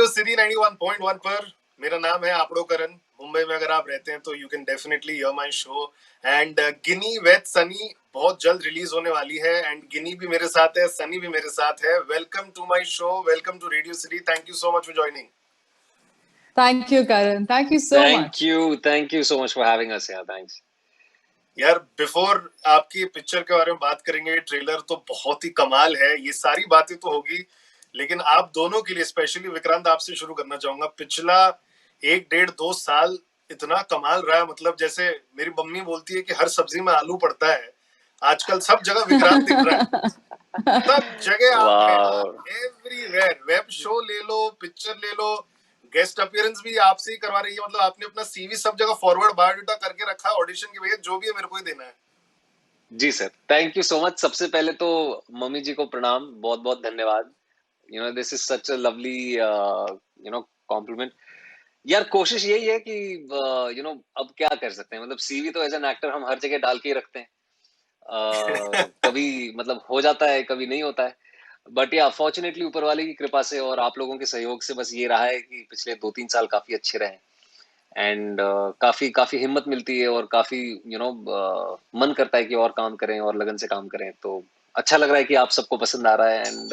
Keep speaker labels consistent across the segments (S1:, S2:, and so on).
S1: Radio city 91.1 पर मेरा नाम है आपड़ो करण। मुंबई में अगर आप रहते हैं तो you can definitely here my show. And Guinea with Sunny बहुत जल्द रिलीज होने वाली है एंड गिनी भी मेरे साथ है, सनी भी मेरे साथ है। Welcome to my show, welcome to Radio City. Thank you so much for joining.
S2: Thank you, Karan. Thank you so much.
S3: Thank you so much for having us here. Thanks.
S1: यार before आपकी picture के बारे में बात करेंगे, trailer तो बहुत ही कमाल है, ये सारी बातें तो होगी, लेकिन आप दोनों के लिए स्पेशली विक्रांत आपसे शुरू करना चाहूंगा। पिछला 1-1.5-2 साल इतना कमाल रहा है, मतलब जैसे मेरी मम्मी बोलती है कि हर सब्जी में आलू पड़ता है, आजकल सब जगह विक्रांत दिख रहा है। सब जगह आप हैं, एवरीवेयर। वेब शो ले लो, पिक्चर ले लो, गेस्ट अपीयरेंस भी आपसे ही करवा रही है। मतलब आपने अपना सीवी सब जगह फॉरवर्ड बायोडाटा करके रखा है ऑडिशन के, भैया जो भी है मेरे को ही देना है।
S3: जी sir, thank you so much. सबसे पहले तो मम्मी जी को प्रणाम, बहुत बहुत धन्यवाद। This is such a lovely complement. यार कोशिश यही है कि अब क्या कर सकते हैं, मतलब सीवी तो एज एन एक्टर हम हर जगह डाल के ही रखते हैं। कभी मतलब हो जाता है, कभी नहीं होता है, बट या फॉर्चुनेटली ऊपर वाले की कृपा से और आप लोगों के सहयोग से बस ये रहा है कि पिछले 2-3 साल काफी अच्छे रहे एंड काफी काफी हिम्मत मिलती है और काफी मन करता है कि और काम करें और लगन से काम करें। तो अच्छा लग रहा है कि आप सबको पसंद आ रहा है एंड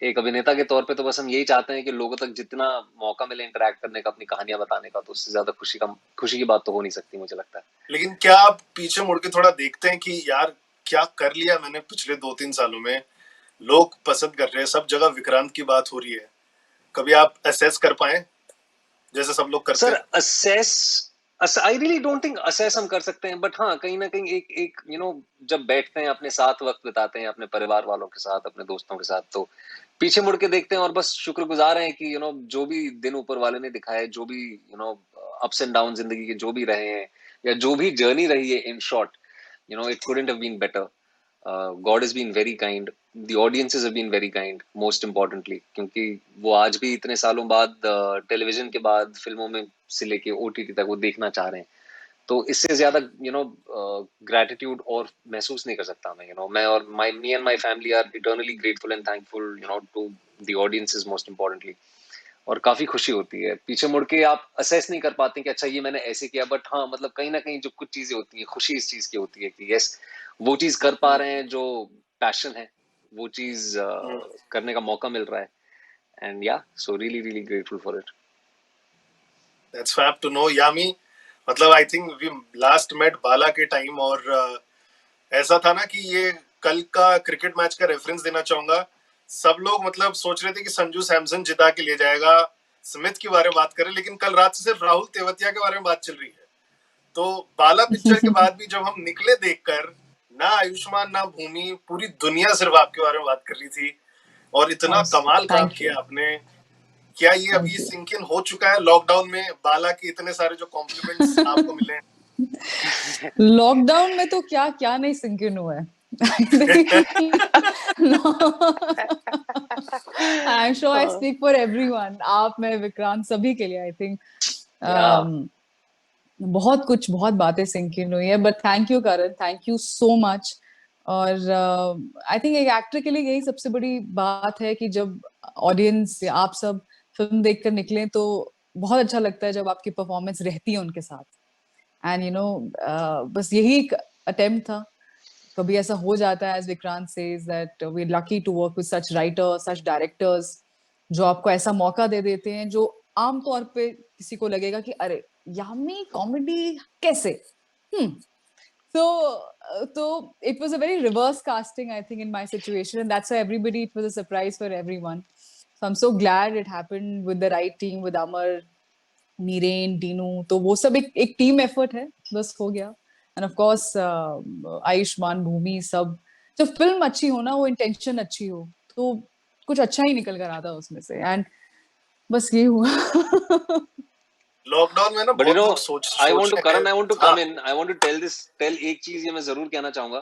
S3: एक अभिनेता के तौर पे तो बस हम यही चाहते हैं कि लोगों तक जितना मौका मिले इंटरेक्ट करने का, अपनी कहानियां बताने का, तो उससे ज्यादा खुशी की बात तो हो नहीं सकती, मुझे लगता है।
S1: लेकिन क्या आप पीछे मुड़ के थोड़ा देखते हैं कि यार क्या कर लिया मैंने पिछले 2-3 सालों में, लोग पसंद कर रहे हैं, सब जगह विक्रांत की बात हो रही है, कभी आप असेस कर पाए जैसे सब लोग करते हैं?
S3: Sir I really don't think assess हम कर सकते हैं, बट हाँ कहीं ना कहीं एक एक जब बैठते हैं अपने साथ, वक्त बिताते हैं अपने परिवार वालों के साथ, अपने दोस्तों के साथ, तो पीछे मुड़ के देखते हैं और बस शुक्रगुजार हैं कि जो भी दिन ऊपर वाले ने दिखाए, जो भी अप्स एंड डाउन जिंदगी के जो भी रहे हैं, या जो भी जर्नी रही है, in short it couldn't have been better. God has been very kind, the audiences have been very kind, most importantly, क्योंकि वो आज भी इतने सालों बाद टेलीविजन के बाद फिल्मों में से लेके ओटीटी तक वो देखना चाह रहे हैं। तो इससे ज्यादा ग्रेटिट्यूड और महसूस नहीं कर सकता मैं। मैं और me and my family are eternally grateful and thankful to the audiences, most importantly. और काफी खुशी होती है। पीछे मुड़ के आप असेस नहीं कर पाते कि अच्छा ये मैंने ऐसे किया, बट हाँ मतलब कहीं ना कहीं जो कुछ चीजें होती है, खुशी इस चीज की होती है कि यस वो चीज कर पा रहे हैं, जो पैशन है वो चीज करने का मौका मिल रहा है एंड या so really really grateful for it.
S1: That's fab to know, Yami. मतलब I think we last met Bala के टाइम और ऐसा था ना कि ये कल का क्रिकेट मैच का रेफरेंस देना चाहूंगा। सब लोग मतलब सोच रहे थे कि संजू सैमसन जिता के ले जाएगा, स्मिथ के बारे में बात करें, लेकिन कल रात से सिर्फ राहुल तेवतिया के बारे में बात चल रही है। तो बाला पिक्चर के बाद भी जब हम निकले देखकर, ना आयुष्मान ना भूमि, पूरी दुनिया सिर्फ आपके बारे में बात कर रही थी और इतना कमाल काम किया आपने। क्या ये अभी सिंक इन हो चुका है लॉकडाउन में, बाला के इतने सारे जो कॉम्प्लीमेंट्स आपको मिले हैं?
S2: लॉकडाउन में तो क्या क्या नहीं सिंक इन हुआ है। I am sure I speak for everyone, आप, मैं, विक्रांत, सभी के लिए आई थिंक बहुत कुछ, बहुत बातें सिंक इन हुई है। But thank you Karan, thank you so much. और आई थिंक एक एक्टर के लिए यही सबसे बड़ी बात है कि जब ऑडियंस, आप सब फिल्म देखकर निकले तो बहुत अच्छा लगता है जब आपकी परफॉर्मेंस रहती है उनके साथ। एंड बस यही एक अटेम्प्ट था। कभी ऐसा हो जाता है, as Vikrant says, that we are lucky to work with such writers, such directors, जो आपको ऐसा मौका दे देते हैं जो आमतौर पे किसी को लगेगा कि अरे यामी कॉमेडी कैसे। So it was a very reverse casting, I think, in my situation, and that's why everybody, it was a surprise for everyone. So I'm so glad it happened with the right team, with Amar, Niren, Dinoo, तो वो सब एक team effort है, बस हो गया। End of course Ayushman, भूमि, सब, जब फिल्म अच्छी हो ना, वो इंटेंशन अच्छी हो तो कुछ अच्छा ही निकल कर आता है उसमें से, एंड बस ये हुआ।
S1: लॉकडाउन में ना बहुत लोग सोच
S3: I want to Karan, I want to come in, I want to tell एक चीज ये मैं जरूर कहना चाहूंगा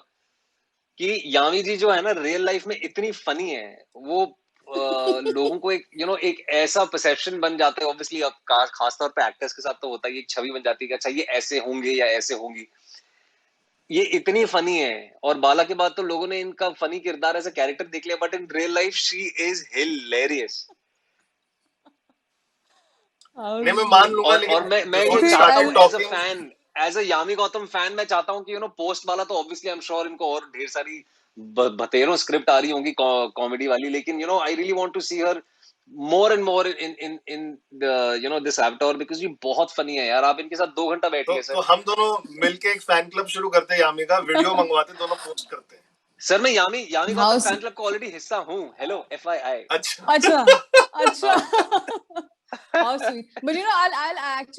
S3: कि यामी जी जो है ना रियल लाइफ में इतनी फनी है, वो लोगों को एक एक ऐसा परसेप्शन बन जाता है, ऑब्वियसली अब खासतौर पे एक्टर्स के साथ तो होता है, एक छवि बन जाती है कि अच्छा ये ऐसे होंगे या ऐसे होंगी, ये इतनी फनी है। और बाला के बाद तो लोगों ने इनका फनी किरदार एज अ कैरेक्टर देख लिया, but in real life she is hilarious.
S1: नहीं मैं मान लूंगा,
S3: और
S1: लेकिन
S3: मैं
S1: before
S3: ये
S1: we
S2: फिर
S1: start
S3: चाहता हूँ
S1: out
S3: as a
S1: talking,
S3: fan, as a Yami Gautam fan, मैं चाहता हूँ कि पोस्ट वाला तो ऑब्वियसली आई एम श्योर इनको और ढेर सारी बतेरों स्क्रिप्ट आ रही होंगी कॉमेडी वाली, लेकिन I really want to see her more and more in the this avatar, because ये बहुत फनी है यार। आप इनके साथ 2 घंटा बैठिए
S1: तो
S3: सर।
S1: हम दोनों मिलके एक फैन क्लब शुरू करते हैं, यामी का वीडियो मंगवाते, दोनों पोस्ट करते हैं।
S3: सर मैं यामी
S2: हाउ
S3: गौतम फैन क्लब का ऑलरेडी हिस्सा हूँ। Hello FYI।
S1: अच्छा
S2: अच्छा
S3: हाँ।
S2: how sweet, but I'll add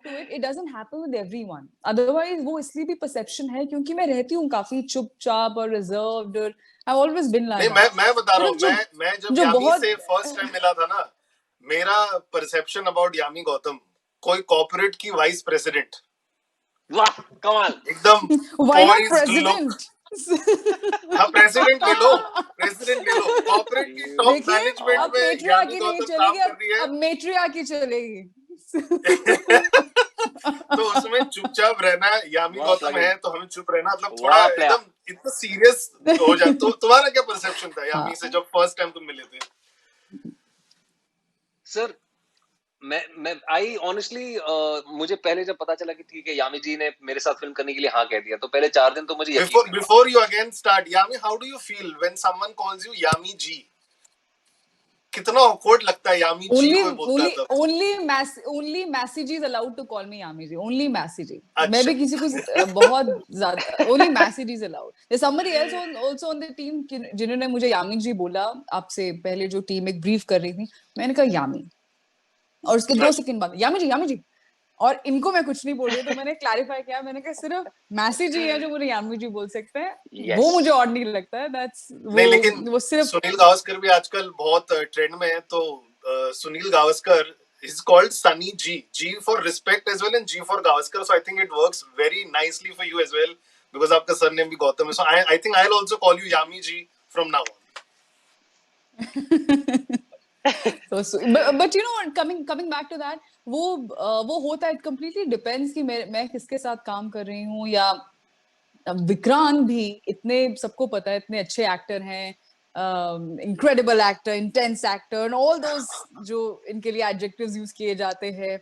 S2: to it doesn't happen with everyone, otherwise वो इसलिए भी perception है क्योंकि मैं रहती हूँ काफी चुपचाप और reserved और I've always been like
S1: नहीं
S2: that.
S1: मैं बता रहा
S2: सिर्फ
S1: हूँ, मैं जब
S2: जो
S1: यामी
S2: बहुत
S1: से फर्स्ट टाइम मिला था ना, मेरा परसेप्शन अबाउट यामी गौतम कोई कॉर्पोरेट की वाइस प्रेसिडेंट,
S3: वाह कमाल।
S1: एकदम
S2: why not
S1: poised look.
S2: president?
S1: हाँ प्रेसिडेंट ले लो, प्रेसिडेंट ले लो, कॉर्पोरेट की टॉप
S2: देखिए
S1: मैनेजमेंट
S2: अब
S1: में यामी
S2: पेट्रियार्की नहीं
S1: गौतम काम
S2: चलेगी,
S1: कर रही है।
S2: अब मेट्रियार्की चलेगी.
S1: तो उसमें चुपचाप रहना, यामी
S3: वाह
S1: गौतम
S3: प्लगइन,
S1: है तो हमें चुप रहना, मतलब थोड़ा
S3: वाह प्लेयर।
S1: एकदम इतना सीरियस हो जाए। तो तुम्हारा क्या परसेप्शन था यामी से
S2: हाँ
S1: जब फर्स्ट टाइम तुम मिले थे?
S3: सर मैं आई ऑनेस्टली मुझे पहले जब पता चला कि ठीक है यामी जी ने मेरे साथ फिल्म करने के लिए हाँ कह दिया, तो पहले 4 दिन तो मुझे यकीन नहीं हुआ।
S1: Before you again start, Yami, how do you feel when someone calls you Yami जी? कितना awkward लगता है यामी जी
S2: only
S1: कोई बोलता है तब?
S2: only Massey ji is allowed to call me Yami ji, only Massey ji. मैं
S1: अच्छा
S2: भी किसी को बहुत ज्यादा only Massey ji is allowed. There's somebody else also on the team जिन्होंने मुझे यामी जी बोला, आपसे पहले जो टीम एक ब्रीफ कर रही थी, मैंने कहा यामी, और उसके 2 सेकंड बाद यामी जी, और इनको मैं कुछ नहीं बोल रही, तो मैंने क्लैरिफाई किया, मैंने कहा सिर्फ मैसी जी है जो मुझे यामी जी बोल सकते हैं,
S3: यस
S2: वो मुझे और नहीं लगता है, दैट्स
S1: नहीं, लेकिन
S2: वो सिर्फ
S1: सुनील गावस्कर भी आजकल बहुत ट्रेंड में है, तो Sunil Gavaskar is called Sunny G. G for respect as well and G for Gavaskar. So I think it works very nicely for you as well because आपका surname भी गौतम है. So I think I'll also call you Yami G from now on.
S2: so but coming back to that, वो होता है, it completely depends कि मैं किसके साथ काम कर रही हूँ, या विक्रांत भी इतने सबको पता है इतने अच्छे एक्टर हैं, incredible actor, intense actor and all those जो इनके लिए adjectives use किए जाते हैं.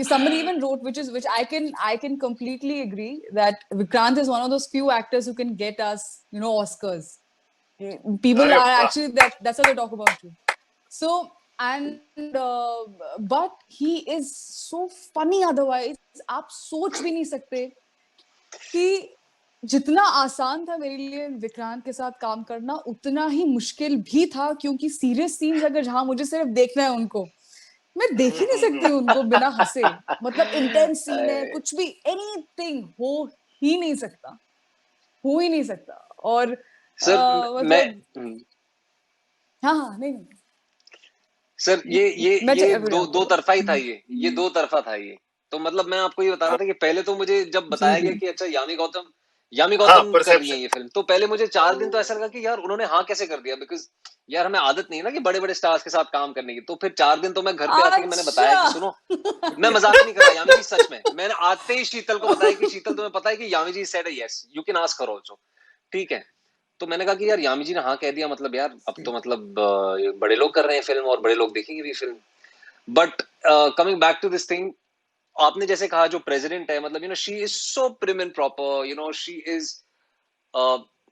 S2: Somebody even wrote, which I can completely agree, that Vikrant is one of those few actors who can get us Oscars. People
S1: अरे
S2: are
S1: वाह,
S2: actually that's what they talk about too. So but he is so funny otherwise. आप सोच भी नहीं सकते कि जितना आसान था मेरे लिए विक्रांत के साथ काम करना, उतना ही मुश्किल भी था, क्योंकि सीरियस सीन्स अगर जहां मुझे सिर्फ देखना है उनको, मैं देख ही नहीं सकती उनको बिना हंसे. मतलब इंटेंस सीन है, कुछ भी एनीथिंग हो ही नहीं सकता, हो ही नहीं सकता. और
S3: सर मैं
S2: मतलब हाँ नहीं
S3: सर ये दो तरफा ही था, ये 2 तरफा था ये. तो मतलब मैं आपको ये बता रहा था कि पहले तो मुझे जब बताया गया कि अच्छा यामी गौतम कर रही है ये फिल्म, तो पहले मुझे 4 दिन तो ऐसा लगा कि यार उन्होंने हाँ कैसे कर दिया, बिकॉज यार हमें आदत नहीं है ना कि बड़े-बड़े स्टार्स के साथ काम करने की. तो फिर 4 दिन तो मैं घर पे आके मैंने बताया कि सुनो, मैं मजाक नहीं कर रहा यामी जी, सच में मैंने आते ही शीतल को बताया कि शीतल तुम्हें पता है कि Yami ji said yes, you can ask her also. ठीक है, तो मैंने कहा कि यार यामी जी ने हाँ कह दिया, मतलब यार अब तो मतलब बड़े लोग कर रहे हैं फिल्म और बड़े लोग देखेंगे भी film. But coming back to this thing, आपने जैसे कहा जो प्रेसिडेंट है, मतलब she is so prim and proper, she is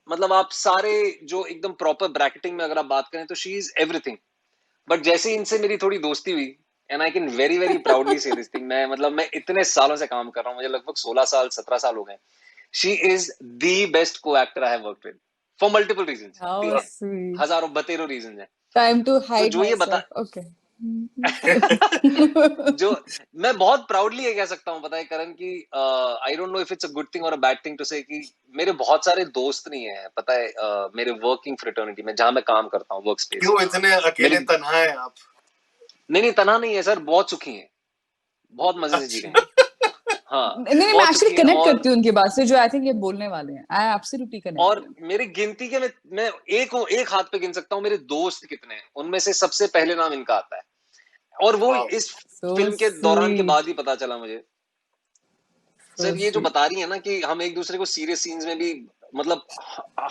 S3: मतलब आप सारे जो एकदम प्रॉपर ब्रैकेटिंग में अगर आप बात करें तो शी इज एवरीथिंग. बट जैसे इनसे मेरी थोड़ी दोस्ती हुई, and I can very very proudly से दिस थिंग, मैं इतने सालों से काम कर रहा हूँ, मुझे लगभग 16 साल 17 साल हो गए. शी इज द बेस्ट को actor I have worked with for multiple reasons.
S2: How
S3: ठीक है,
S2: sweet.
S3: हजारों बतेरों रीजन है.
S2: Time to
S3: तो
S2: hide
S3: जो ये बता
S2: myself. Okay.
S3: जो मैं बहुत प्राउडली ये कह सकता हूँ, पता है करण, कि I don't know if it's a good thing और अ बैड थिंग टू से, कि मेरे बहुत सारे दोस्त नहीं है, पता है मेरे वर्किंग फ्रेटर्निटी में जहां मैं काम करता हूँ, वर्क स्पेस.
S1: क्यों इतने अकेले
S3: मेरी
S1: तन्हा है आप?
S3: नहीं तना नहीं है सर, बहुत सुखी हैं, बहुत मजे से जी रहे हैं. हाँ
S2: नहीं मैं
S3: बहुत
S2: एक्चुअली
S3: सुखी हैं.
S2: कनेक्ट करती हूँ उनकी बात से, जो आई थिंक ये बोलने वाले हैं. I absolutely connect.
S3: और मेरी गिनती के मैं एक हाथ पे गिन सकता हूँ मेरे दोस्त कितने हैं, उनमें से सबसे पहले नाम इनका आता है. और वो
S1: वाह,
S3: इस
S2: So
S3: फिल्म के दौरान के
S2: sweet.
S3: बाद ही पता चला मुझे.
S2: So
S3: सर ये जो
S2: sweet.
S3: बता रही है ना कि हम एक दूसरे को सीरियस सीन्स में भी मतलब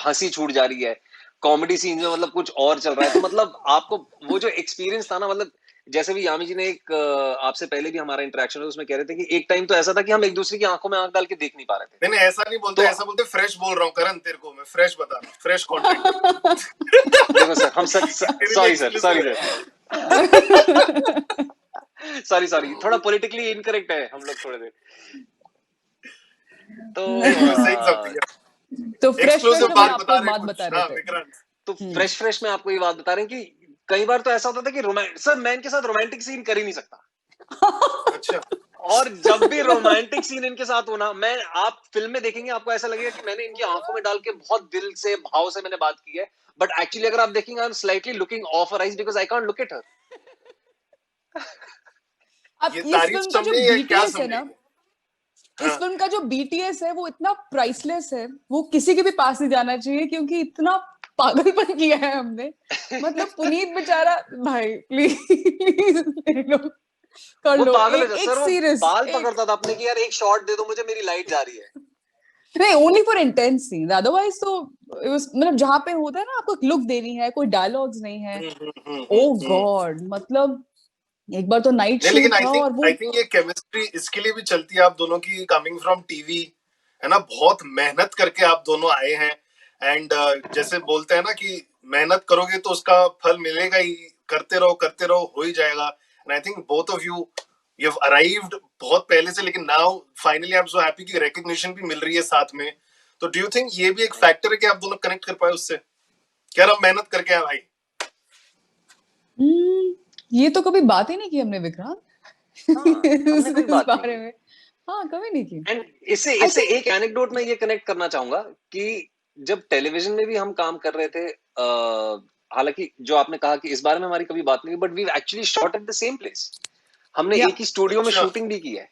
S3: हंसी छूट जा रही है, कॉमेडी सीन्स में मतलब कुछ और चल रहा है, तो मतलब आपको वो जो एक्सपीरियंस था ना, मतलब जैसे भी यामी जी ने एक आपसे पहले भी हमारा इंटरेक्शन हुआ, उसमें कह रहे थे कि एक टाइम तो ऐसा था कि हम एक दूसरे की आंखों में आंख डाल के देख नहीं पा रहे थे।
S1: नहीं ऐसा नहीं बोलते,
S3: तो
S1: ऐसा बोलते फ्रेश बोल रहा हूँ करण, तेरे को मैं फ्रेश बता रहा हूँ, फ्रेश कंटेंट।
S3: देखो सर, हम
S1: तेरे लिए
S3: सॉरी
S1: एक्सक्लूसिव है।
S3: सॉरी, थोड़ा पॉलिटिकली इनकरेक्ट है हम लोग थोड़े देर। तो
S1: नहीं, यू सेइंग समथिंग,
S2: तो फ्रेश
S1: एक्सक्लूसिव
S2: में
S1: बात
S2: आपको
S1: बता
S2: एक
S1: रहे
S2: बात
S1: कुछ।
S2: बता रहे
S1: हाँ
S2: थे।
S1: विक्रांत।
S3: तो फ्रेश में आपको ये बात बता रहे हैं कि कई बार तो ऐसा होता था कि सर मैं इनके साथ रोमांटिक सीन कर ही नहीं सकता,
S1: अच्छा
S3: और जब भी रोमांटिक सीन इनके साथ होना, आप फिल्म में देखेंगे, आपको ऐसा लगेगा कि मैंने इनकी आंखों में डाल के बहुत दिल से, भाव से मैंने बात की है, बट एक्चुअली अगर आप देखेंगे, I am slightly looking of her eyes because I can't look at her.
S2: अब
S1: ये
S2: इस
S1: तारीफ
S2: फिल्म का जो
S1: समझे या क्या
S2: बीटीएस है ना,
S1: समझे?
S2: इस
S1: हाँ
S2: फिल्म का जो बीटीएस है वो इतना प्राइसलेस है, वो किसी के भी पास नहीं जाना चाहिए, क्योंकि इतना पागलपन किया है हमने। मतलब पुनीत बेचारा, भाई प्लीज ले लो, कर
S3: वो
S2: लो
S3: पागल
S2: एक
S3: है
S2: एक
S3: सर, वो
S2: सीरीज,
S3: बाल
S2: एक
S3: पकड़ता था अपने कि यार एक शॉट दे दो मुझे, मेरी लाइट जा रही है।
S2: नहीं, only for intense scene, otherwise तो मतलब जहां पे होता है ना आपको लुक देनी है, कोई डायलॉग्स नहीं है। ओ
S1: हम्म।
S2: गॉड, मतलब एक बार तो नाइट
S1: नहीं लेकिन
S2: शूट था और वो
S1: आई थिंक ये केमिस्ट्री इसके लिए भी चलती है आप दोनों की, कमिंग फ्रॉम टीवी, है ना, बहुत मेहनत करके आप दोनों आए हैं। एंड जैसे बोलते हैं ना कि मेहनत करोगे तो उसका फल मिलेगा ही, करते रहो हो ही जाएगा। And I think both of you have arrived बहुत पहले से, लेकिन now finally I am so happy कि रिकग्निशन भी मिल रही है साथ में। तो डू यू थिंक ये भी एक फैक्टर है कि आप दोनों कनेक्ट कर पाए उससे? क्या हम मेहनत करके आए भाई।
S2: ये तो कभी बात ही नहीं की हमने विक्रांत
S3: हाँ, हमने कोई
S2: इस
S3: बात नहीं
S2: बारे
S3: की।
S2: में। हाँ, कभी नहीं की।
S3: एंड इससे
S2: आई
S3: इससे
S2: थिंक
S3: एक एनेक्डोट में ये कनेक्ट करना चाहूंगा कि जब टेलीविजन में भी हम काम कर रहे थे, हालांकि जो आपने कहा कि इस बारे में हमारी कभी बात नहीं, but we actually shot at the same place. हमने
S2: या
S3: एक ही स्टूडियो में
S1: अच्छा
S3: शूटिंग भी की है।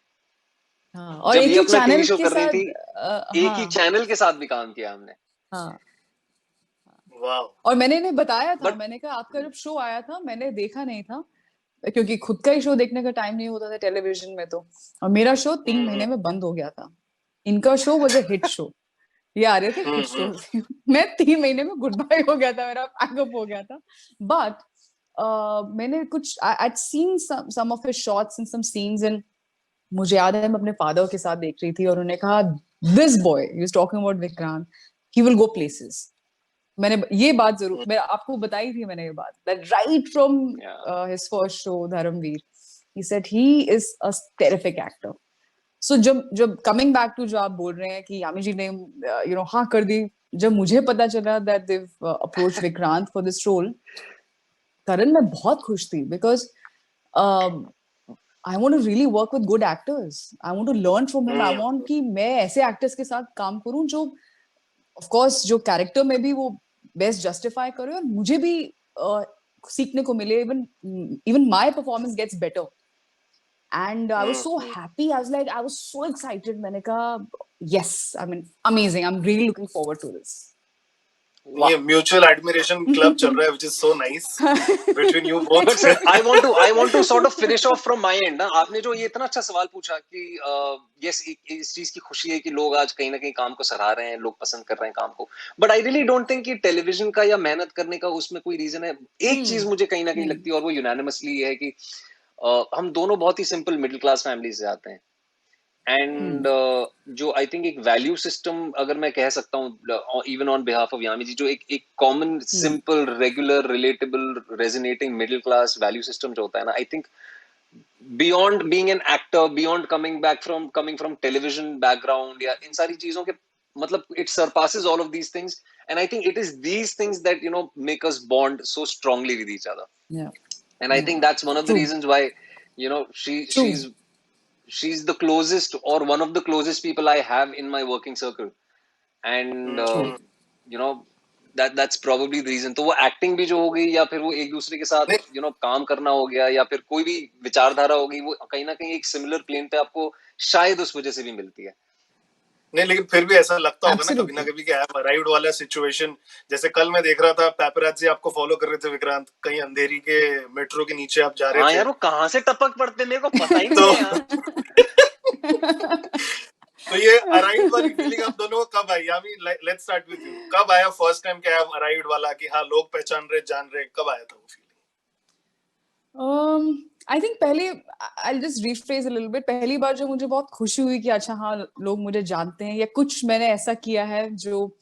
S2: हाँ, और
S3: जब
S2: एक
S3: ये
S2: ही
S3: अपना टीवी
S2: चैनल
S3: शो
S2: के
S3: कर रही
S2: साथ।
S3: थी, एक ही
S2: हाँ
S3: चैनल के साथ भी काम किया हमने।
S2: हाँ।
S1: वाह।
S2: और मैंने इन्हें बताया था,
S3: बट
S2: मैंने कहा आपका जब शो आया था मैंने देखा नहीं था, क्योंकि खुद का ही शो देखने का टाइम नहीं होता था टेलीविजन में तो। और मेरा शो 3 महीने में बंद हो गया था। इनका show was a hit show, ये आ रहे थे हिट शो। मैं 3 महीने में गुड बाय हो गया था, मेरा पैकअप हो गया था। बट मैंने कुछ I seen some of his shots and some scenes, and मुझे याद है मैं अपने फादर के साथ देख रही थी और उन्होंने कहा this boy is talking about Vikrant, he will go places. मैंने ये बात जरूर मैं आपको बताई थी, मैंने ये बात that right from his first show Dharamveer, he said he is a terrific actor. So जब जब कमिंग बैक टू जो आप बोल रहे हैं कि यामी जी ने हाँ कर दी, जब मुझे पता चला that they approach Vikrant for this role, करण मैं बहुत खुश थी, because I want to really work with good actors, I want to learn from him, I want कि मैं ऐसे एक्टर्स के साथ काम करूं जो ऑफ कोर्स जो कैरेक्टर में भी वो बेस्ट जस्टिफाई करे, और मुझे भी सीखने को मिले, even even my performance gets better. And I was so happy. I was like, I was so excited. मैंने कहा, yes, I mean, amazing. I'm really looking forward to this.
S1: ये म्यूचुअल एडमिरेशन क्लब चल रहा है, which is so nice between you
S3: but
S1: both.
S3: Sir I want to sort of finish off from my end ना। आपने जो ये इतना अच्छा सवाल पूछा कि यस, इस चीज की खुशी है कि लोग आज कहीं ना कहीं काम को सराह रहे हैं, लोग पसंद कर रहे हैं काम को, but I really don't think कि टेलीविजन का या मेहनत करने का उसमें कोई रीजन है। एक चीज मुझे कहीं ना कहीं लगती है, और वो यूनानिमसली है कि हम दोनों बहुत ही सिंपल मिडिल क्लास फैमिली से आते हैं। एंड जो आई थिंक एक वैल्यू सिस्टम, अगर मैं कह सकता हूँ इवन ऑन बिहाफ ऑफ यामी जी, जो एक एक common simple regular relatable resonating middle class value system जो होता है ना, I think beyond being an actor, beyond coming from television background या इन सारी चीजों के, मतलब it surpasses all of these things. And I think it is these things that make us bond so strongly with each other.
S2: Yeah,
S3: And I think that's one of the
S2: true,
S3: reasons why
S2: true.
S3: she's the closest or one of the closest people I have in my working circle. And you know that's probably the reason. तो वो acting भी जो हो गई, या फिर वो एक दूसरे के साथ
S1: नहीं
S3: काम करना हो गया, या फिर कोई भी विचारधारा हो गई, वो कहीं ना कहीं एक सिमिलर प्लेन पे आपको शायद उस वजह से भी मिलती है।
S1: नहीं, लेकिन फिर भी ऐसा लगता होगा ना
S2: Absolutely.
S1: कभी कि आई अराइव्ड वाला सिचुएशन। जैसे कल मैं देख रहा था पैपराज़ी आपको फॉलो कर रहे थे विक्रांत, कहीं अंधेरी के मेट्रो के नीचे आप जा रहे
S3: हाँ
S1: थे।
S3: यार, वो कहाँ से टपक पड़ते मेरे को पता ही
S1: तो
S3: नहीं है यार।
S1: तो ये अराइव्ड वाली फीलिंग आप दोनों को कब आई? यामी, लेट्स स्टार्ट विद यू। कब आया फर्स्ट टाइम कि आप अराइव्ड वाला कि हाँ लोग पहचान रहे, जान रहे, कब आया था वो फीलिंग?
S2: आई थिंक पहले I just rephrase a little bit, पहली बार जो मुझे बहुत खुशी हुई कि अच्छा हाँ लोग मुझे जानते हैं या कुछ मैंने ऐसा किया है जो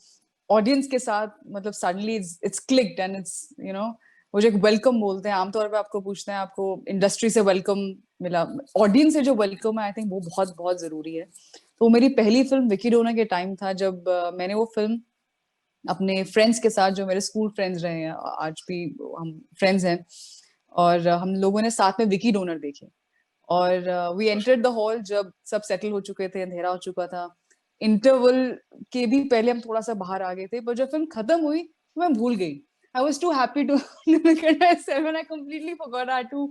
S2: ऑडियंस के साथ मतलब suddenly it's clicked and it's you know, मुझे वेलकम बोलते हैं आमतौर पे, आपको पूछते हैं आपको इंडस्ट्री से वेलकम मिला, ऑडियंस से जो वेलकम है आई थिंक वो बहुत बहुत जरूरी है। तो मेरी पहली फिल्म विकी डोनर के टाइम था जब मैंने वो फिल्म अपने फ्रेंड्स के साथ, जो मेरे स्कूल फ्रेंड्स रहे हैं आज भी हम फ्रेंड्स हैं, और हम लोगों ने साथ में विकी डोनर देखे। और वी एंटर्ड द हॉल जब सब सेटल हो चुके थे, अंधेरा हो चुका था, इंटरवल के भी पहले हम थोड़ा सा बाहर आ गए थे, पर जब फिल्म खत्म हुई तो मैं भूल गई। I was too happy to look at myself and I completely forgot I had to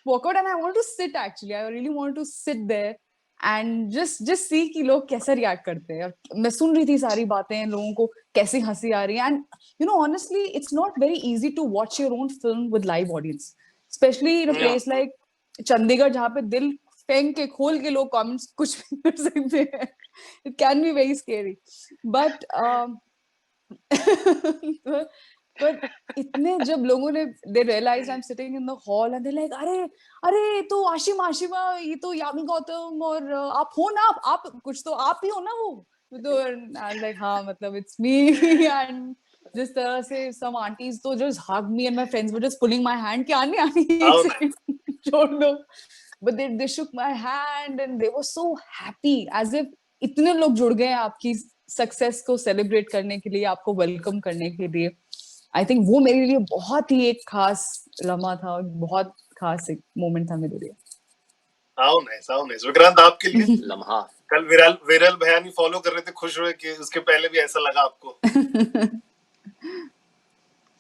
S2: walk out and I want to sit, actually I really want to sit there and just see कि लोग कैसे react करते हैं। मैं सुन रही थी सारी बातें, लोगों को कैसी हंसी आ रही है, and you know honestly it's not very easy to watch your own film with live audience, specially in a place like Chandigarh जहाँ पे दिल फेंक के खोल के लोग कमेंट्स कुछ भी कर सकते हैं। It can be very scary but पर इतने जब लोगों ने they realise I am sitting in the hall and they like अरे अरे तो आशिम आशिमा, ये तो यामी गौतम, और आप हो ना, आप कुछ तो आप ही हो ना वो, तो लाइक हाँ मतलब इट्स मी एंड जिस तरह से सम आंटीज तो just hug me and my friends were just pulling my hand कि आने आने एक
S1: How nice.
S2: सेकंड छोड़ दो, but they shook my hand and they were so happy as if इतने लोग जुड़ गए हैं आपकी सक्सेस को सेलिब्रेट करने के लिए, आपको वेलकम करने के लिए। आई थिंक वो मेरे लिए बहुत ही एक खास लम्हा था, बहुत खास एक मोमेंट था मेरे लिए।
S1: How nice, how nice. Vikrant आपके लिए
S3: लम्हा
S1: कल विरल भैया नहीं फॉलो कर रहे थे, खुश हुए कि उसके पहले भी ऐसा लगा आपको?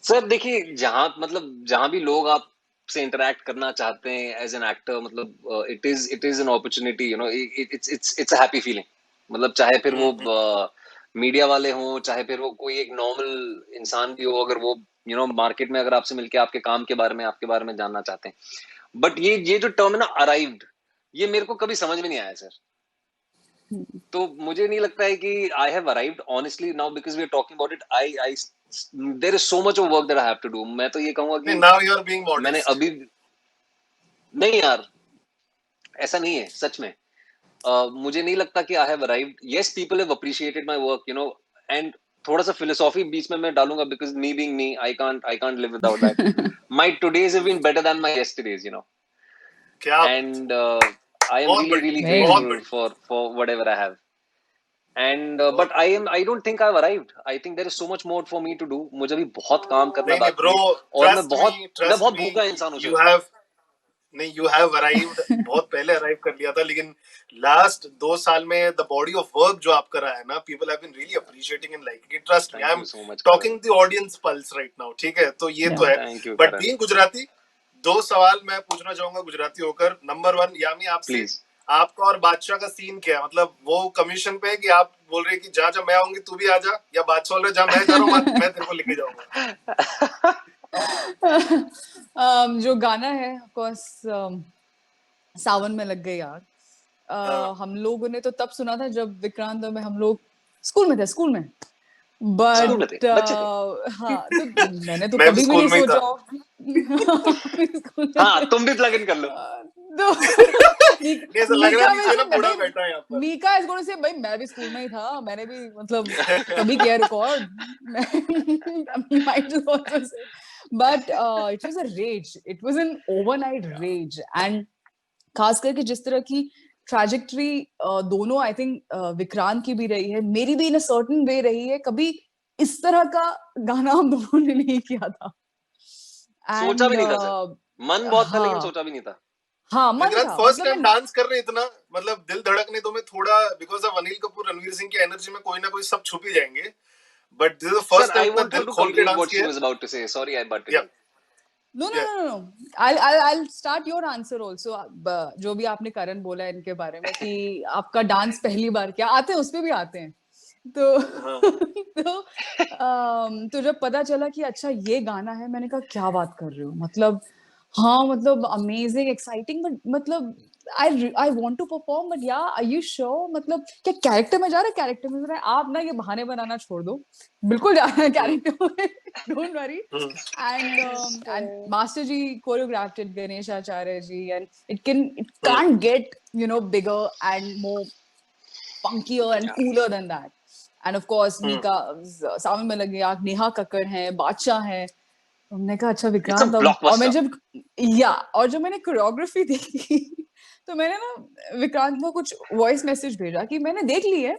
S3: सर देखिए, जहां भी लोग आपसे इंटरेक्ट करना चाहते हैं एज एन एक्टर, मतलब it is an opportunity, you know, it's a happy feeling. मतलब चाहे फिर वो मीडिया वाले हों, चाहे फिर वो कोई एक नॉर्मल इंसान भी हो, अगर वो यू नो मार्केट में अगर आपसे मिलके आपके काम के बारे में, आपके बारे में जानना चाहते हैं। बट ये जो टर्म है ना, अराइव्ड, ये मेरे को कभी समझ में नहीं आया सर। तो मुझे नहीं लगता है कि I have arrived honestly now, because we are talking about it. I there is so much of work that I have to do. मैं तो ये कहूंगा कि
S1: नाउ यू आर बीइंग
S3: मैंने
S1: मॉडेस्ट।
S3: अभी नहीं यार, ऐसा नहीं है सच में। मुझे नहीं लगता कि I have arrived. Yes, people have appreciated my work, you know, and थोड़ा सा फिलोसॉफी बीच में मैं डालूंगा, because me being me, I can't live without that. My todays have been better than my yesterdays, you know,
S1: क्या
S3: and I am
S1: बहुत
S3: really
S1: बढ़िया,
S3: really
S2: नहीं
S1: बहुत
S3: ग्रेटफुल
S1: बढ़िया,
S3: for whatever I have. And
S1: बहुत
S3: but I don't think I've arrived. I think there is so much more for me to do. मुझे अभी बहुत काम करना
S1: नहीं नहीं
S3: बाकी
S1: ब्रो,
S3: है, और मैं
S1: ट्रस्ट
S3: बहुत
S1: मी,
S3: भूखा इंसान हूँ
S1: यू
S3: सर।
S1: हैव नहीं यू हैव अराइव्ड, बहुत पहले अराइव कर लिया था, लेकिन लास्ट 2 साल में द बॉडी ऑफ वर्क जो आप कर रहा है ना, people have been really appreciating and liking it. Trust me, I
S3: thank
S1: am
S3: you so much
S1: talking
S3: Karan.
S1: The audience pulse right now, ठीक है? तो ये तो
S2: या
S1: है।
S3: Thank you
S1: but
S3: Karan,
S1: being Gujarati, 2 सवाल मैं पूछना चाहूंगा गुजराती होकर। नंबर 1 यामी आपसे,
S3: प्लीज।
S1: आपका और बादशाह का सीन क्या है? मतलब वो कमीशन पे है कि आप बोल रहे हैं कि जहाँ जहाँ मैं आऊंगी तू भी आ जा, या बादशाह बोल रहे जहाँ मैं जा रहा हूँ मैं तेरे को लेके जाऊंगा?
S2: जो गाना है ऑफ कोर्स सावन में लग गई आग,
S1: हाँ,
S2: हम लोगों ने तो तब सुना था जब विक्रांत और मैं, हम लोग स्कूल में
S1: हाँ,
S3: स्कूल में थे,
S2: बट
S3: बच्चे थे।
S2: हाँ तो मैंने तो
S1: मैं भी
S2: कभी भी
S1: स्कूल
S2: नहीं
S1: में ही था।
S2: सोचा स्कूल में
S3: हाँ,
S2: थे।
S3: तुम भी प्लग इन कर लो।
S2: तो
S1: नहीं ऐसा लग रहा है
S2: मीका
S1: नीचे ना
S2: में
S1: बूढ़ा
S2: भाई,
S1: बैठा है यहाँ पर।
S2: मीका इज गोइंग टू से भाई मैं भी स्कूल में ही था, मैंने भी मतलब तभी किया record, might also say, but it was a rage, it was an overnight rage, and खास करके जिस तरह की ट्रैजेक्टरी दोनों आई थिंक विक्रांत की भी रही है, मेरी भी इन अ सर्टेन वे रही है, कभी इस तरह का गाना हम दोनों ने नहीं किया था।
S3: सोचा भी
S2: एंड
S3: नहीं था सर, मन बहुत था लेकिन
S2: हाँ
S3: सोचा भी नहीं था।
S2: हाँ मन
S1: विक्रांत
S2: था,
S1: फर्स्ट
S2: मतलब
S1: टाइम
S2: मैं
S1: डांस कर रहे इतना, मतलब दिल धड़कने दो में थोड़ा, बिकॉज ऑफ अनिल कपूर रणवीर सिंह की एनर्जी में कोई ना कोई सब छुप ही जाएंगे, but this is the
S3: sir
S1: first time
S3: I
S1: इतना
S3: वांट
S1: दिल
S3: टू
S1: खोल के
S3: कंक्लूड
S1: डांस
S3: व्हाट शी
S1: किया है।
S3: Was about to say. Sorry I butted
S1: या
S3: इन।
S2: नो नो
S1: या
S2: no no I'll start your answer also। जो भी आपने करण बोला है इनके बारे में कि आपका डांस पहली बार किया, आते हैं उसपे भी आते हैं, तो
S1: हाँ
S2: तो जब पता चला कि अच्छा ये गाना है, मैंने कहा क्या बात कर रहे हो, मतलब हाँ मतलब अमेजिंग एक्साइटिंग, बट मतलब I want to perform, but yeah, are you sure? मतलब क्या कैरेक्टर में जा रहा है, कैरेक्टर में जा रहा है, आप ना ये बहाने बनाना छोड़ दो, बिल्कुल जा रहा है कैरेक्टर में, don't worry. And Master Ji choreographed it, Ganesh Acharya ji, and it can't get, you know, bigger and more funkier and cooler than that. And of course, Mika, सावन में लगे आग, नेहा कक्कड़ है, बादशाह है. हमने कहा अच्छा विक्रांत अब, और मैं जब और जब मैंने कोरियोग्राफी देखी तो मैंने ना विक्रांत को कुछ वॉइस मैसेज भेजा कि मैंने देख ली है,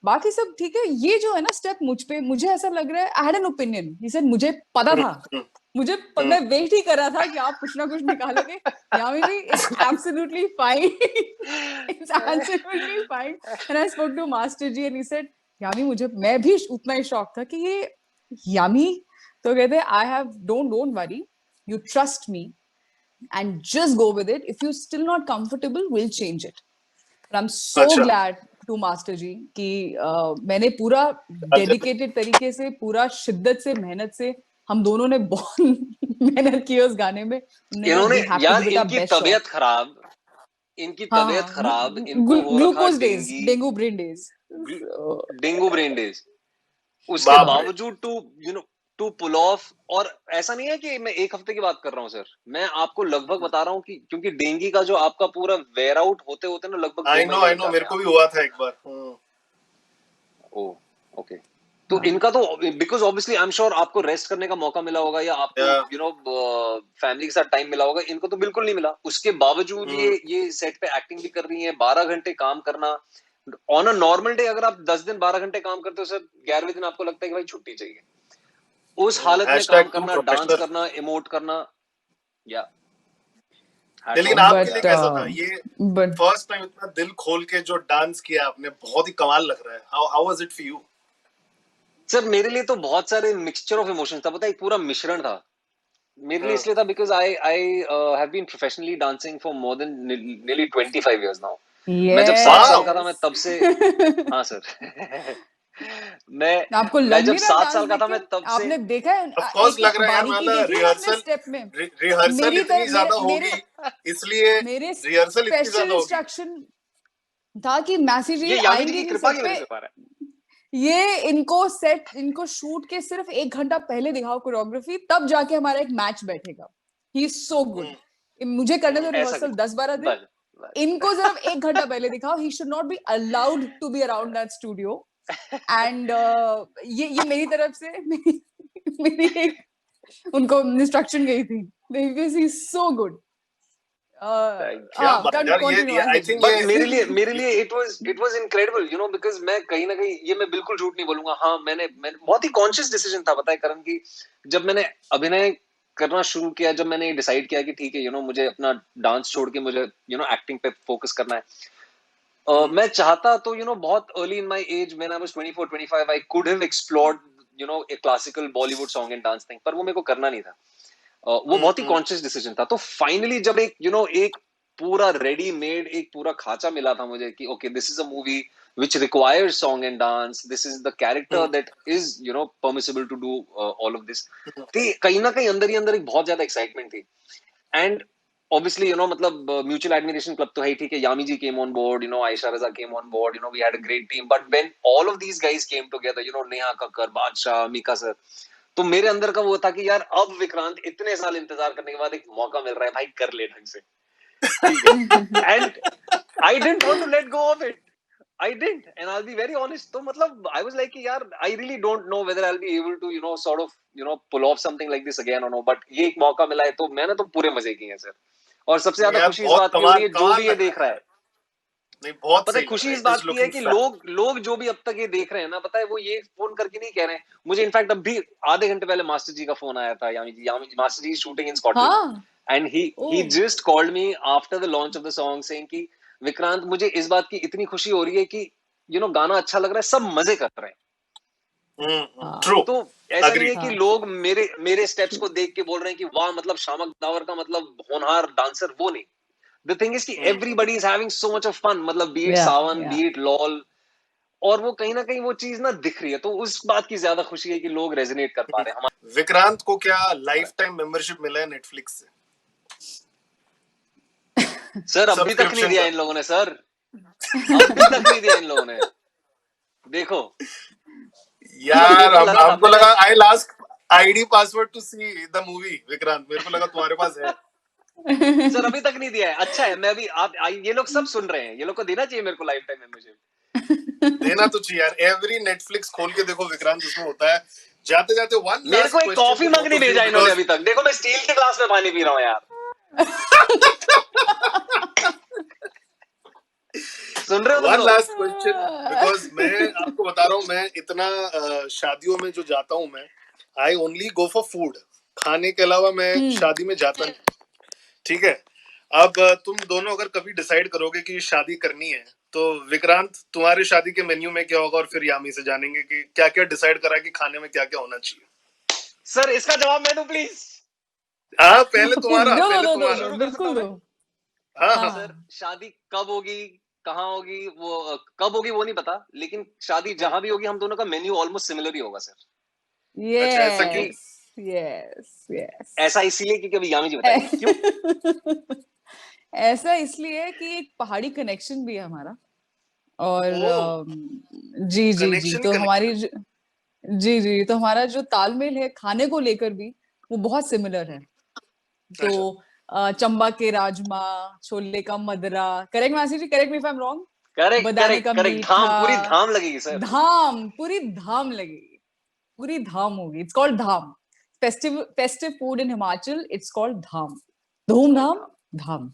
S2: बाकी सब ठीक है, ये जो है ना स्टेप मुझ पे, मुझे ऐसा लग रहा है, I had an opinion. He said मुझे पता था, मैं वेट ही कर रहा था कि आप कुछ ना कुछ निकालोगे. Yami ji, it's absolutely fine, it's absolutely fine. And I spoke to master ji and he said Yami, मैं भी उतना ही शॉक था कि ये यामी. तो कहते I have don't worry, you trust me and just go with it. If you're still not comfortable, we'll change it. But I'm so glad to Master Ji कि मैंने पूरा dedicated तरीके से, पूरा शिद्दत से, मेहनत से, हम दोनों ने बहुत मेहनत की उस गाने में.
S3: इन्होंने यार इनकी तबीयत खराब, इनको हो रखा
S2: डेंगू ब्रेन डेज,
S3: उसके बावजूद टू पुल ऑफ. और ऐसा नहीं है कि मैं एक हफ्ते की बात कर रहा हूँ सर, मैं आपको लगभग बता रहा हूँ कि क्योंकि डेंगू का जो आपका पूरा वेयर आउट होते होते ना लगभग
S1: आई नो मेरे को भी हुआ था एक बार.
S3: ओके. तो इनका तो because obviously I am sure आपको रेस्ट करने का मौका मिला होगा या आपको यू नो फैमिली के साथ टाइम मिला होगा, इनको तो बिल्कुल नहीं मिला. उसके बावजूद ये सेट पे एक्टिंग भी कर रही है, 12 घंटे काम करना. ऑन अ नॉर्मल डे अगर आप 10 दिन 12 घंटे काम करते हो सर, 11वें दिन आपको लगता है कि भाई छुट्टी चाहिए. उस हालत में काम करना, डांस करना, इमोट करना. या
S1: लेकिन आपके लिए कैसा था ये फर्स्ट टाइम इतना दिल खोल के जो डांस किया आपने, बहुत ही कमाल लग रहा है. How was it for you?
S3: Sir मेरे लिए तो बहुत सारे मिक्सचर ऑफ इमोशंस था, पता है, एक पूरा मिश्रण था. मेरे लिए इसलिए था because I have been professionally dancing for more than nearly 25 years now. मैं जब 7 साल का था, मैं तब से हाँ सर मैं जब 7 साल का था, मैं तब से.
S2: आपने देखा है,
S1: ऑफ कोर्स लग रहा है हमारा रिहर्सल इतनी ज्यादा होगी, इसलिए रिहर्सल इतनी ज्यादा होगी.
S2: इंस्ट्रक्शन था कि मैसेज
S3: ये यामिनी की कृपा की वजह से पा रहा है.
S2: ये इनको शूट के सिर्फ 1 घंटा पहले दिखाओ कोरियोग्राफी, तब जाके हमारा एक मैच बैठेगा. He is so good. मुझे करने दो रिहर्सल 10-12 दिन, इनको सिर्फ 1 घंटा पहले दिखाओ. He should not be allowed to be around that studio. And ये मेरी तरफ से मेरी एक उनको इंस्ट्रक्शन गई थी, because he is so good.
S3: मेरे लिए it was incredible, you know, because मैं कहीं ना कहीं, ये मैं बिल्कुल झूठ नहीं बोलूंगा, हाँ मैंने बहुत ही कॉन्शियस डिसीजन था, पता है करण, की जब मैंने अभिनय करना शुरू किया, जब मैंने डिसाइड किया कि ठीक है, यू नो, मुझे अपना डांस छोड़ के मुझे यू नो एक्टिंग पे फोकस करना है. मैं चाहता तो यू नो बहुत early in my age, when I was 24-25, I could have explored you know A classical Bollywood song and dance thing, पर वो मेरे को करना नहीं था. वो बहुत ही कॉन्शियस डिसीजन था. तो फाइनली जब एक यू नो एक पूरा रेडीमेड एक पूरा खाचा मिला था मुझे कि okay, this is a movie which requires song and dance, this is the character that is you know permissible to do all of this, तो कहीं ना कहीं अंदर ही अंदर एक बहुत ज्यादा एक्साइटमेंट थी. एंड obviously you know मतलब mutual admiration club तो है, ठीक है, यामी जी came on board, you know, Aisha Raza came on board, you know, we had a great team, but when all of these guys came together, you know, Neha Kakkar, बादशाह, Mika sir, तो मेरे अंदर का वो था कि यार अब विक्रांत इतने साल इंतजार करने के बाद एक मौका मिल रहा है, भाई कर ले ढंग से. And I didn't want to let go of it. I didn't, and I'll be very honest. तो मतलब I was like यार, I really don't know whether I'll be able to you know sort of you know pull off something like this again or no. But ये एक मौका मिला है, तो मैंने तो पूरे मजे किए हैं सर. और सबसे ज्यादा खुशी इस बात की हो रही है, जो भी ये देख रहा है,
S1: नहीं बहुत
S3: पता है खुशी इस बात की है कि लोग जो भी अब तक ये देख रहे हैं ना, पता है वो ये फोन करके नहीं कह रहे हैं मुझे. इनफैक्ट अब भी आधे घंटे पहले मास्टर जी का फोन आया था, Yami ji master ji shooting in Scotland, and he just called me after the launch of the song saying कि विक्रांत, मुझे इस बात की इतनी खुशी हो रही है कि यू नो गाना अच्छा लग रहा है, सब मजे कर रहे हैं. तो ऐसा नहीं है कि लोग मेरे स्टेप्स को देख के बोल रहे हैं कि वाह, मतलब शामक दावर का मतलब होनहार डांसर, वो नहीं. The thing is कि everybody is having so much of fun, मतलब be it Sawan, be it lol, और वो कहीं ना कहीं वो चीज ना दिख रही है, तो उस बात की ज्यादा खुशी है कि लोग रेजोनेट कर पा रहे हैं.
S1: विक्रांत को क्या लाइफ टाइम मेंबरशिप मिला है नेटफ्लिक्स से?
S3: सर अभी तक नहीं
S1: सब्सक्रिप्शन
S3: दिया
S1: का।
S3: इन लोगों ने सर, अभी तक नहीं दिया इन लोगों ने, देखो
S1: यार
S3: मेरे को लगा था
S1: हमको लगा I last ID password to see the movie Vikrant, मेरे को लगा तुम्हारे पास है।
S3: सर अभी तक नहीं दिया है। अच्छा है, मैं अभी ये लोग सब सुन रहे हैं, ये लोग को देना चाहिए मेरे को लाइफ टाइम मेंबरशिप।
S1: देना तो चाहिए यार, एवरी नेटफ्लिक्स खोल के देखो विक्रांत, उसमें होता है। जाते जाते वन
S3: मेरे
S1: लास्ट
S3: को एक
S1: क्वेश्चन
S3: कॉफी मग नहीं भेजा इन्होंने अभी तक, देखो मैं स्टील के ग्लास में पानी पी रहा हूँ यार। सुन रहे हो तुम
S1: वन
S3: लोग?
S1: लास्ट क्वेश्चन, बिकॉज मैं आपको बता रहा हूँ, मैं इतना शादियों में जो जाता हूँ मैं, I only go for food, खाने के अलावा मैं शादी में जाता नहीं। ठीक है, अब तुम दोनों अगर कभी डिसाइड करोगे कि शादी करनी है, तो विक्रांत तुम्हारे शादी के मेन्यू में क्या होगा, और फिर यामी से जानेंगे कि क्या क्या डिसाइड करा कि खाने में क्या क्या होना चाहिए।
S3: सर इसका जवाब मैं दूं प्लीज?
S1: हाँ पहले तुम्हारा,
S2: दो
S1: पहले
S2: दो दो
S1: तुम्हारा।
S2: दो,
S3: शुरू कर सकता
S2: बिल्कुल
S3: हूं मैं?
S2: दो।
S1: हाँ
S2: हाँ
S1: हाँ।
S3: सर शादी कब होगी, कहाँ होगी, वो कब होगी वो नहीं पता, लेकिन शादी जहां भी होगी हम दोनों का मेन्यू ऑलमोस्ट सिमिलर ही होगा सर।
S1: अच्छा, ऐसा क्यों?
S2: Yes yes yes.
S3: ऐसा इसीलिए क्योंकि अभी यामी जी बताएंगे क्यों।
S2: ऐसा इसलिए कि एक पहाड़ी कनेक्शन भी है हमारा, और
S1: ओह,
S2: जी जी जी,
S1: कनेक्शन ही
S2: तो हमारी
S1: कनेक्शन।
S2: जी जी, तो हमारा जो तालमेल है खाने को लेकर भी वो बहुत सिमिलर है। तो
S1: अच्छा,
S2: चंबा के राजमा, छोले का मदरा, करेक्ट मासी जी, correct me if I am wrong,
S3: correct
S2: बदाने
S3: करेक्ट
S2: का
S3: करेक्ट, धाम
S2: मीठा,
S3: पूरी धाम लगेगी सर।
S2: धाम, पूरी धाम लगेगी, पूरी धाम होगी। It's called dham, festive food in Himachal, it's called dham, धूमधाम,
S3: धाम।
S2: धाम।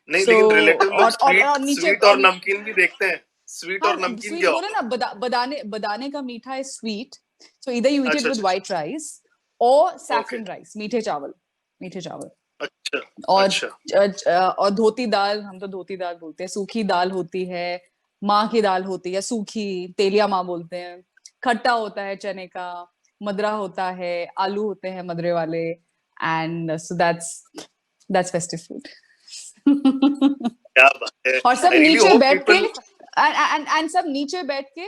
S1: नहीं
S2: सो
S1: लेकिन रिलेटिव लोग
S2: और
S1: स्वीट
S2: नीचे
S1: स्वीट और नमकीन भी देखते हैं। स्वीट और
S2: हाँ,
S1: नमकीन
S2: स्वीट
S1: क्या
S2: बोले
S1: होगा?
S2: ना, बदाने का मीठा है स्वीट, सो इधर यू ईट इट
S1: अच्छा
S2: विद
S1: अच्छा
S2: व्हाइट राइस और
S1: अच्छा, ओके,
S2: सैफरन राइस, मीठे चावल, मीठे चावल।
S1: अच्छा
S2: और
S1: अच्छा।
S2: और धोती दाल, हम तो धोती दाल बोलते हैं, सूखी दाल होती है, माँ की दाल होती है सूखी, तेलिया माँ बोलते हैं। खट्टा होता है चने का, मदरा होता है, आलू होते हैं मदरे वाले, and so that's festive food.
S1: क्या बात है,
S2: और सब
S1: आई रियली
S2: नीचे
S1: होप
S2: बैठ के
S1: पीपल।
S2: एंड सब नीचे बैठ के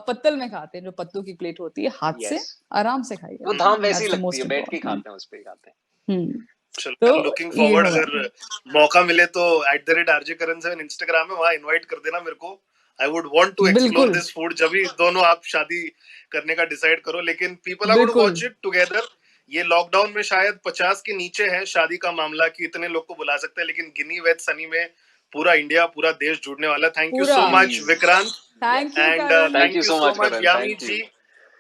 S2: पत्तल में खाते हैं, जो पत्तों की प्लेट होती है, हाथ से
S3: यस,
S2: आराम से खाइए,
S3: वो धाम वैसी
S2: दैट्स
S3: ही
S2: द
S3: लगती है,
S2: मोस्ट
S3: बैठ के ही
S2: इम्पोर्टेंट।
S3: खाते हैं, उस पे ही खाते हैं।
S1: चलो,
S2: तो
S1: आई एम लुकिंग
S2: ये
S1: फॉरवर्ड,
S2: हमारा
S1: अगर मौका मिले तो @RJ से इंस्टाग्राम है, वहां इनवाइट कर देना मेरे को। I would want to explore
S2: बिल्कुल
S1: दिस फूड, जब भी दोनों आप शादी करने का डिसाइड करो। लेकिन पीपल आर गोइंग टू
S2: बिल्कुल।
S1: Watch it together. ये लॉकडाउन में शायद 50 के नीचे है शादी का मामला कि इतने लोग को बुला सकते हैं, लेकिन गिनी विद सनी में पूरा इंडिया, पूरा देश जुड़ने वाला। थैंक यू
S2: पूरा।
S1: So much
S3: please,
S1: Vikrant,
S2: thank
S3: yes,
S2: you
S1: and
S2: Karan,
S3: thank you
S1: thank you
S3: so
S1: so
S3: much
S1: much
S3: Karan,
S1: Yami
S3: thank you.
S1: ji.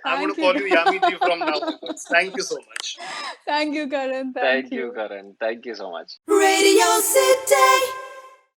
S1: I'm going to
S2: thank you
S1: call you Yami ji from now onwards. Thank you so much.
S2: Thank you Karan, thank
S3: thank you
S2: you.
S3: Karan, thank you so much.
S4: Radio City.